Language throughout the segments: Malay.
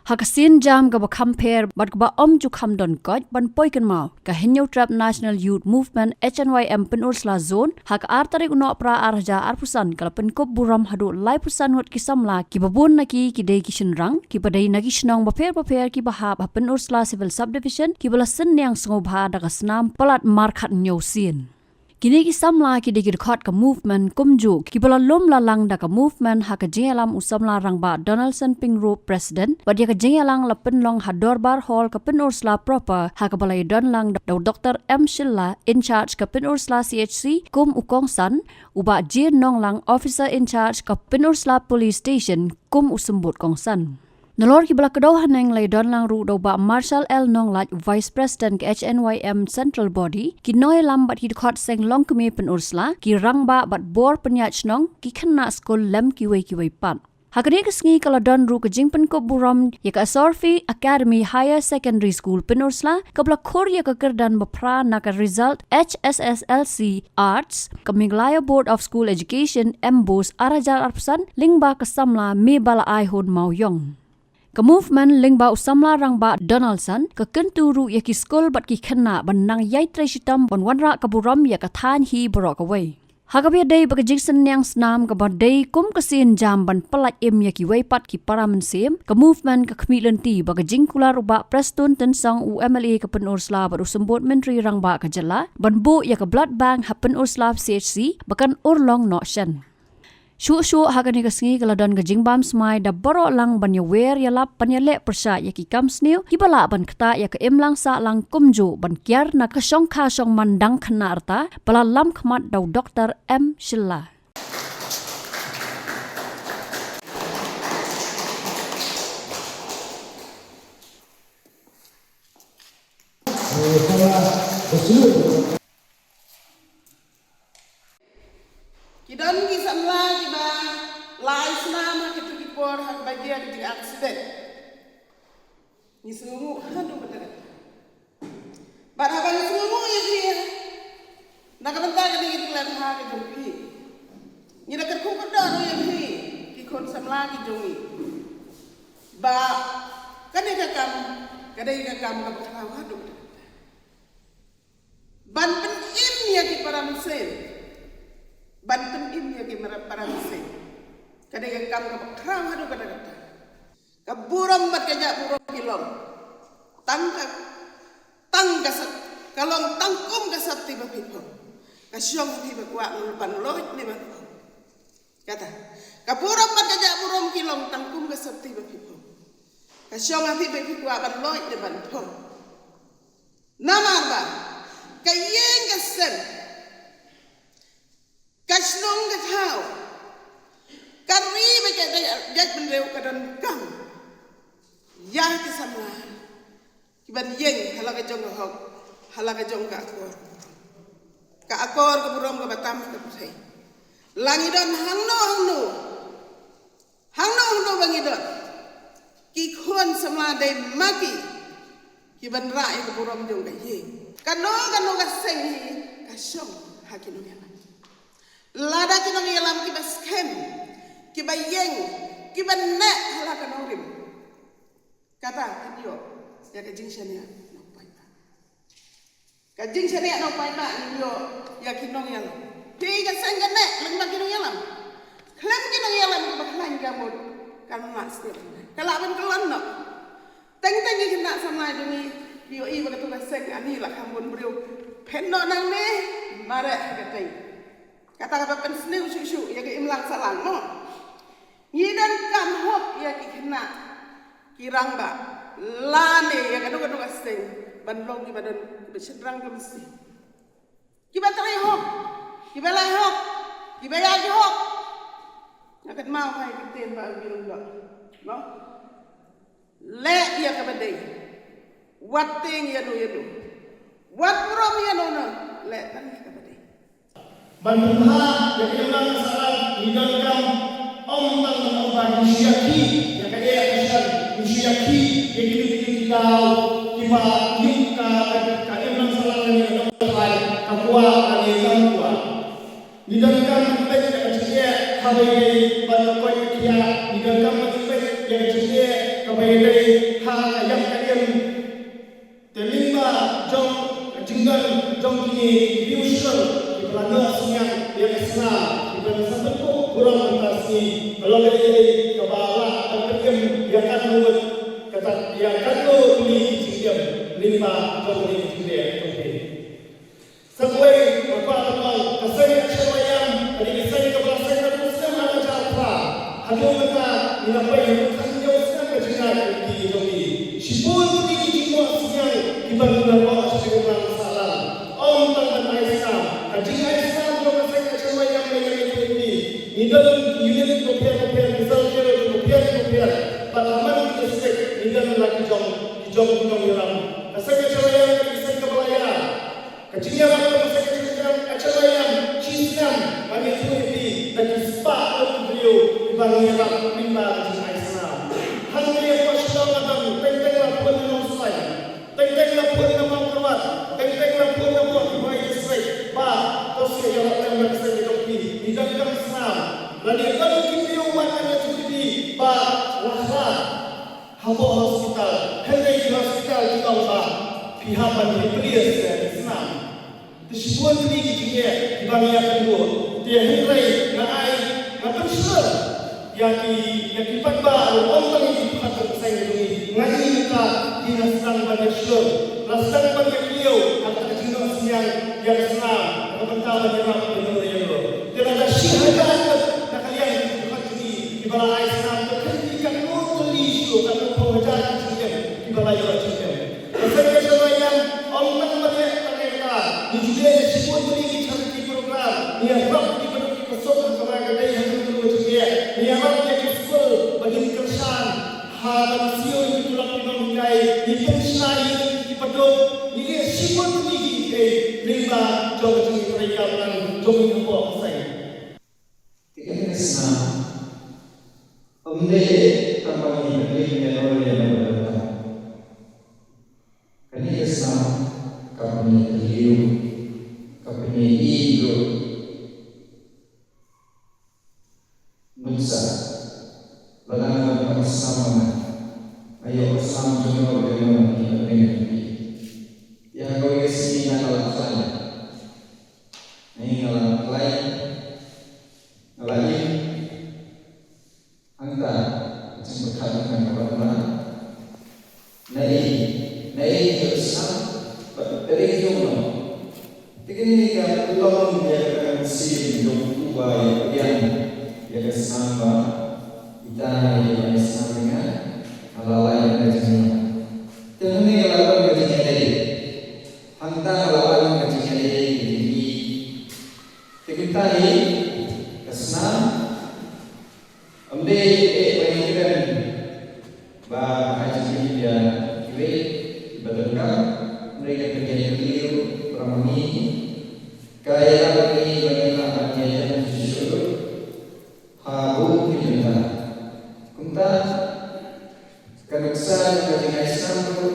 Hakasin jam ka ba compare bat ka ba ju kham don koj ban poi kan mau ka hinyo trap National Youth Movement HNYM pen ursla zone hak artarik no pra arja arpusan kala pen kop buram hadu lai pusan hot kisamla ki babun naki ki dei kishin rang ki padai naki shnong ba per ki bahab pen ursla civil subdivision ki bala sen yang sngo bha daga snam palat markhat nyosin kini ki samla ki dikir khot ka movement kumju ki bala lom la lang da ka movement ha ka jengalam usamla rangba Donaldson Pingro president badia ka jengalang la penlong ha dorbar hall ka penursla proper ha ka balai don lang da Dr. M Shilla in charge ka penursla CHC kum ukong san uba jin nong lang officer in charge ka penursla police station kum usembut kong san Nolor ki bala kedohan nang lay don lang ru do ba Marshall L Nonglat Vice President ke HNYM Central Body ki noy lambat ki khot seng long kemi pen ursla ki rangba bat bor penyach nong ki khna skol lem ki wei pat Hakade kesngi kalau don ru ke jingpen ko buram ya ka Sorfi Academy Higher Secondary School pen ursla ka bala khor ya ka kerdan bapra na ka result HSSLC Arts ka Meghalaya Board of School Education MBOS arajar arpsan lingba ka samla me bala ai hon mau yong Ka movement lingba usamla rangba Donaldson ka kenturu ya ki skol bat ki khna banang yai treshitam ban wanra ka buram ya ka than hi borok away. Hagabi day baga jingsen yang snam ka ban day kum ka sin jam ban palat im ya ki weipat ki paramen sim ka movement ka khmilenti baga jingkula ruba Preston tensang UMLA ka penursla bat usembut menteri rangba ka jala ban bu ya ka blood bank happen ursla CHC bakan urlong no shen. Shu hagani kasngi kala don gajing bam smai da baro lang ban ya wer ya lap ban ya le persya ya ki kam sniu ki bala ban kta ya ka imlang sa lang kumju ban kyar na ka shong kha shong mandang khna arta bala lam khmat daw Dr. M Shilla Kidan ki samla ki ba lai snama ki tu ki por hak bagian di accident ni sungu hanu betul bara bang sungu ya dia nak bentar ni ki lan ha ki jumpi ni nak ku ka do ya hi ki kon samla ki jungi ba kan ka kam kadai ka kam ka thawah do ban pen im ya ki param sen Bantum imnya ki maraparansing kada yang kam ka krang hadu kada kata ka buram mat ka buram kilom tang gasat kalong tangkum gasat tiba pipo ka syong tiba kwa pan loit ni ba kata ka buram mat ka buram kilom tangkum gasat tiba pipo ka syong tiba kwa pan loit ni ban po namar ba ka yeng gasen Kasnong ka tao Kari ba kaya Yak benrew ka don kang Yang kasamla Kiban yeng halaga jong hok Halaga jong ka akor Ka akor ka burom ka batam ka pusay Langidon hangno bangidon Kikon samla day maki Kiban rai ka burom jong ka yeng Kano ka seng Kasyong hakino yan Lada kita ngilam kita scam, kita yeng, kita nek halah kanorim. Kata kiyo, ya kajing shania no paita. Kajing shania no paita kiyo ya kinong yalam. Tiga senggan nek lengkap kinong yalam. Klem kinong yalam kita baklan gamut kan mas tu. Kalaban kelan no. Teng kita sama demi bio i begitu seng ani lah kamun beriu. Penno nang ne mare katai. Kata pensniu susu ya ke imlang salang no yidan kam hok ya ki kena kirang ba lane ya kadu aseng bandong ki badan besenrang ke mesti ki batrai hok ki balai hok ki bayar hok nakat mau hai kiten ba bilung no le ya ka badai watting ya no wat prom ya no le tan ka badai Bantulah yang ilang salah hidangkan om tang obat musyaki yang kaya kesan musyaki yang kita tiba yuka ka ilang salah yang obat kapua ani kapua hidangkan pet yang kecil kabai banyak kia hidangkan pet yang kecil kabai sini kalau dari kepala terkem yang kan buat kata yang kan lo beli cincin lima atau beli cincin oke. Sampai apa kasih asyawayam dari kasih kepala saya terus ada cara. Hanya mereka apa yang kasih jawab kecintaan di kami. Sipun ini semua siang dibangun Allah sebagai salam. Om tangan Islam. Kajian Islam juga saya asyawayam yang ini. Nidan unit kopian misalnya kopian. Palaman district nidan lagi jom yaram. Kasih asyawayam kisah kepala. Kajian apa kasih asyawayam Islam bagi itu dan sepak beliau bagi yaram lima Islam. Hanya pasal adam tentang laporan yang selesai, tentang laporan yang mengawal, tentang laporan yang buat baik selesai. Bah, terus yang laporan yang selesai itu di dalam Islam. Lalu kalau kita umatnya seperti bah, wahlah, habo hospital, hendak hospital di bawah pihak pemerintah Islam. Tersebut ini juga di bawah kedua. Dia hendak naik, apa sih? Yang pagba orang ini bukan saya ini ngaji kita di nasang banyak syur nasang banyak beliau antara jenis yang senang kebentar banyak benar itu tidak ada syahadat nak kalian bukan ini di bawah Islam terkentikan murni itu karena pengajaran juga di bawah juga saya yang orang banyak mereka di juga disebut ini charity program yang berapa di pesona kepada dia yang niamat yang full bagi kersan hal sio itu tulang pinang di pensiun di pedok ini sibuk tinggi lima jauh tinggi mereka dengan jauh apa saya tiga Islam umde tanpa ini menolak yang berbeda karena Islam kami terliu kami hidup Musa, ladang bersama, ayo bersama juga dengan ini. Yang kau isi adalah saya. Ini adalah lain, anda sempat dengan orang naik bersama, dari itu Begini kan belum dia si hidup ubah yang sama kita yang sama alalan kerjanya. Tentunya alalan kerjanya ini, hantar alalan kerjanya ini. Kita ini kesenang, ambil penyidikan bahasa dia kiri berdekat mereka kerjanya beliau ramai kaya lagi bagaimana hanya yang disuruh habu kita kunta kanuksan ketika Islam itu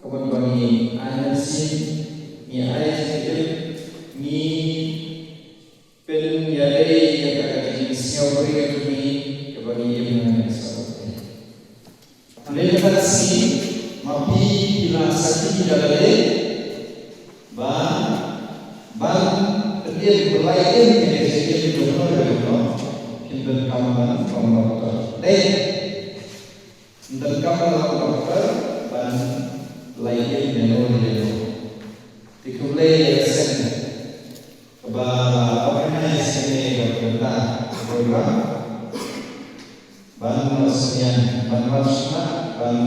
kawan bagi anasin ni ayat ni pen yai yang kata jenisnya beri kami kepada yang Islam. Mereka si mapi bila sakit dalam bang terjadi berlainan dengan sekian dono dan kawan dokter dan kawan dokter dan lainnya menolak dikulai sen kepada orang yang seni berkata program ban nosnya ban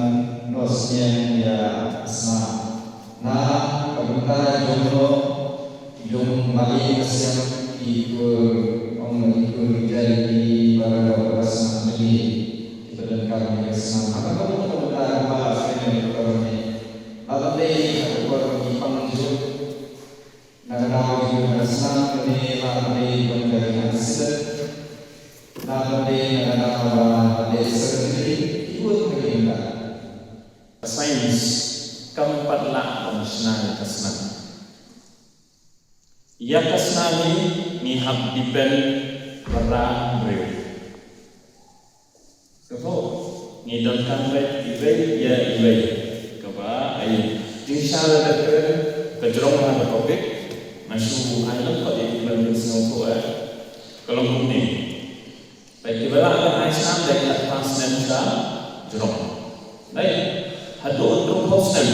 nosnya ya asma nah kemudian jomblo yang balik siap ikut ikut jadi para orang di badan kami Islam. Apa kamu kemudian bahas ini ini? Lalu deh orang di Panjang negara juga Islam ini lalu menjadi hasil lalu negara desa sendiri ikut bertindak. Sains keempatlah pemusnahan kesenangan. Ia kesenangan ni hab dipen berang beriu. Sebab ni dalam kamera ibai ya ibai. Kaba ayu. Insya Allah kejerongan bertopik masuk ayat pada iklan bisnis itu. Kalau mungkin Baik kibala kan Islam dari atas nemsa jerong. Baik hadu untuk hostem.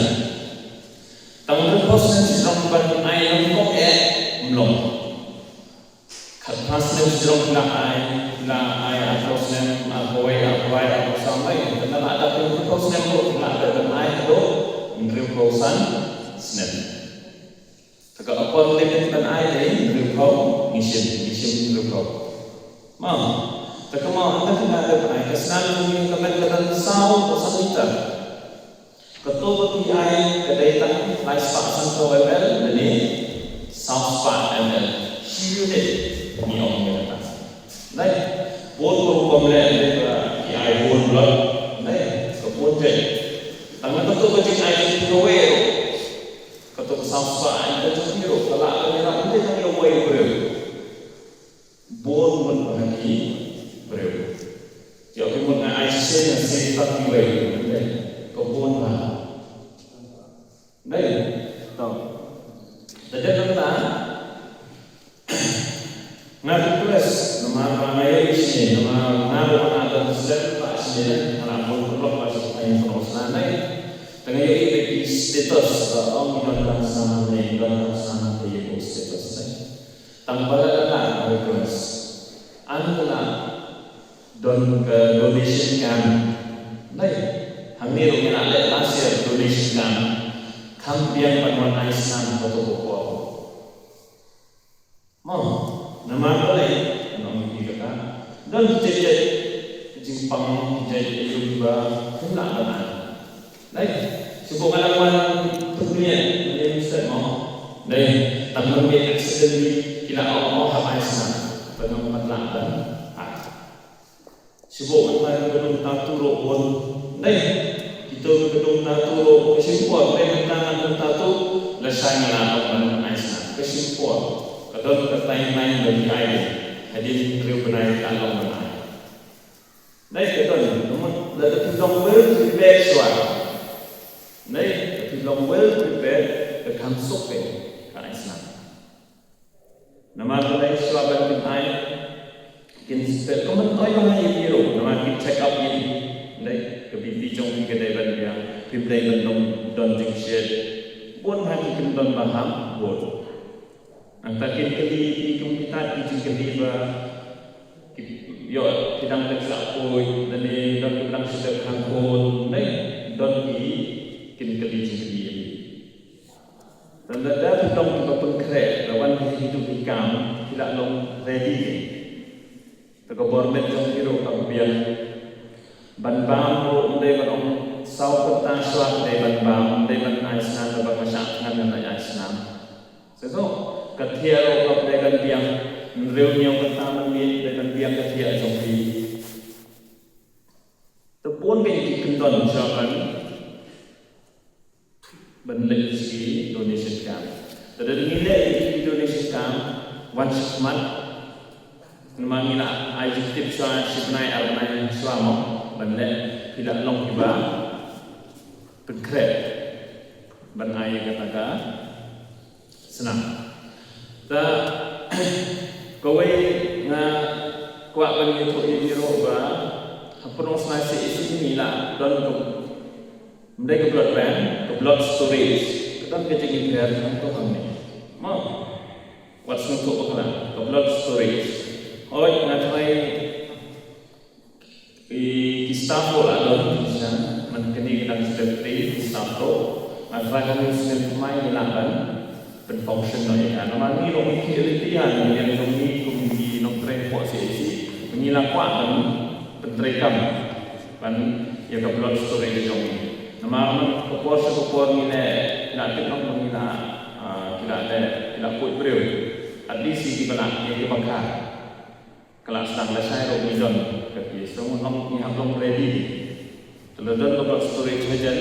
Tanggung hostem jerong ban ayam kok belum. Atas nem jerong na ay hostem agawai sampai karena ada pun hostem kok ada ban ay do indri hosan snem. Taka apa limit ban ay indri ho mission indri ho. Mau tak mau anda kena ada pernah kesenangan mungkin kebetulan sau atau sanita. Ketua bagi ai kedaitan live spa santo webel dan ini south spa ml unit ni orang yang datang. Baik, buat komplain mereka di ai buat blog. Baik, kemudian tangan ketua bagi ai kewero. Ketua south spa itu kewero. Kalau ada mereka mungkin yang kewero. Buat menghati beliau. Ya, kemudian Aisyah yang cerita beliau, kemudian baik, tahu. Jadi tentang ngaji plus, nama Aisyah, nama ada sedang tak sedang, anak pun masuk ayat Rasulullah. Dengan ini status orang dalam sana ni, dalam sana dia status ni. Tanpa ada request, anda don ke donation kan, baik, hamil yang ada hasil donation kan, kampian penuan Islam atau apa, mau nama boleh, nama kita kan, dan jadi jimpang jadi juga hendak benar, baik, cukup alaman dunia menjadi Islam mau, baik, tak mungkin accidentally kita Allah hamba Islam, penuh matlaban. Sebab kita gedung taturo pun, kita gedung taturo kesimpulan dari tangan tatu lesai melakukan Islam kesimpulan. Kadang pertanyaan bagi ayat hadis beliau benar kalau benar. Kadang namun the long well prepared suara. The long well prepared akan sopen ke Islam. Nama kita suara bin ayat. Kita komentar yang ini hero, nama kita check up ini, baik, kebimbing jong kita dewan dia, kebimbing don jengshir, pun hati kita don paham, pun. Antara kita kita ba, yo kita nak sakoi, dan ni don kita sedang kangkon, baik, don kita ini. Dan ada kita pengkret, lawan hidup ikam, tidak long ready. Kebormet yang kiro kabian ban bam ndai ban om sau pertang swat ndai ban bam ndai ban Islam ba masak ngan na Islam seso kathia ro kap dai biang nreu nyong pertama ni dai biang kathia jongpi to pon ke kendon japan ban lesi donation kam tada nilai donation kam wan shikmat Namanya adjektif soal sebenai arnai selama benda tidak long juga berkret benai kata senang. Ta kowe nga kuat bagi itu Eropa penuh nasi isi ini lah dan mereka keblot storage kita kecil biar untuk kami mau what's untuk apa keblot storage. Oh, ngatai Istanbul ada di sana, menkini kita seperti Istanbul, ngatai kami sudah main dilakukan berfungsi noya. Nama ni orang kelitian yang kami kumpi nongkreng posisi menyilakukan penterikan, kan ya kebetulan story di jom. Nama kopor ni nak kita mengira kita ada kita put beriu, adisi di mana yang dibakar. Kalau sedang selesai Ramadan, kaki semua orang yang belum ready, terlalu dapat storage hujan,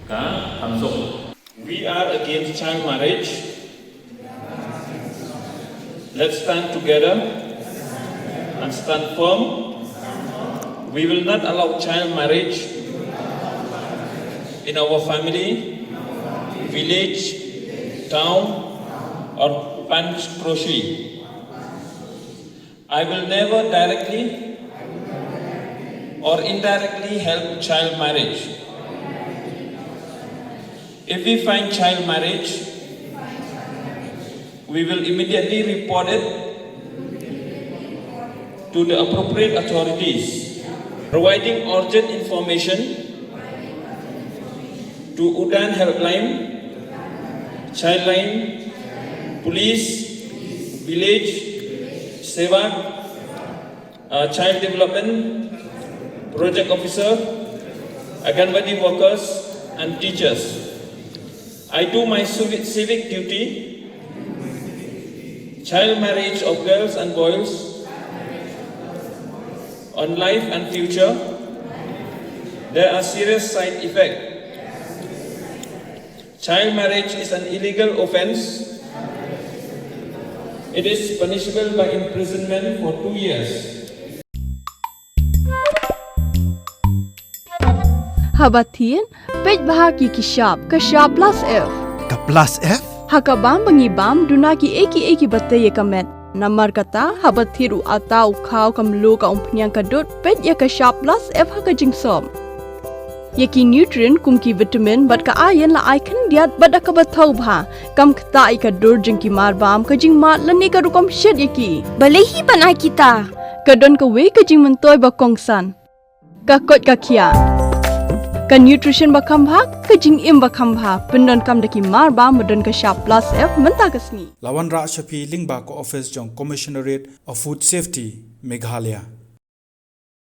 kan? Langsung. We are against child marriage. Let's stand together and stand firm. We will not allow child marriage in our family, village, town, or parish. I will never directly or indirectly help child marriage. If we find child marriage, we will immediately report it to the appropriate authorities, providing urgent information to Udan Helpline, Childline, Police, Village, Sevak, Child Development, Project Officer, Anganwadi workers, and teachers. I do my civic duty. Child marriage of girls and boys on life and future. There are serious side effects. Child marriage is an illegal offense. It is punishable by imprisonment for 2 years. Habatin, pej bahagi kishab plus F. Ka plus F? Hakabam bangibam dunaki eki bate ye kamet. Namar kata habathiru atau khau kamlu ka umpnyang kadut pej ya kashab plus F hakajing som. Yaki nutrient kumki vitamin bat ka ayan la icon diat bat ka bathau bha kam khta I ka dur jingki mar bam ka jing mat lani ka rukom shed yaki balehi banai kita kadon ka we ka jing mentoy ba kongsan ka kot ka khia ka nutrition ba kham bha ka jing im ba kham bha pendon kam daki mar bam modon ka sharp plus F menta kasni Lawan Ra Shafi Lingba ko office jong Commissionerate of Food Safety Meghalaya.